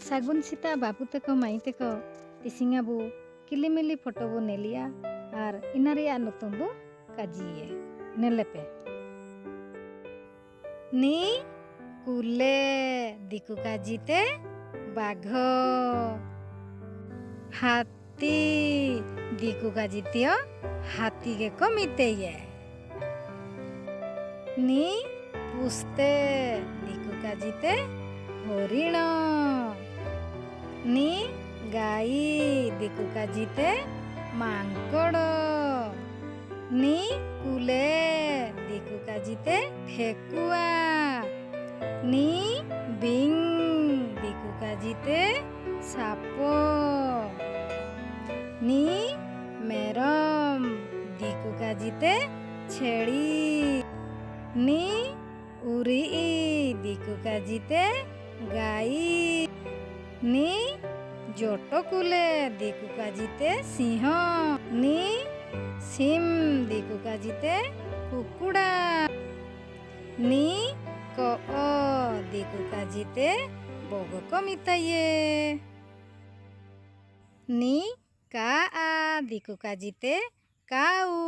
सागुन सीता बाबू तक माई तक तिसिंगाबू किलिमिली फोटोबू नेलिया और इनारिया नुतुम्बू काजिए नेलेपे नी कुले दिकु काजीते बाघ हाथी दिकु काजीतियो हाथी के कमिते ये नी पुस्ते दिकु काजीते हरिण नी गाई दिकु काजीते मांकड़ नी कुले दिकु काजीते ठेकुआ नी बिंग दिकु काजीते सापो नी मेरम दिकु काजीते छेड़ी नी उरी दिकु काजीते गाई नी जोटकुले दिकु काजीते सिंह नी सिम दिकु काजीते कुकुड़ा नी को दिकु काजीते बग कमिताये नी का दिकु काजीते काऊ।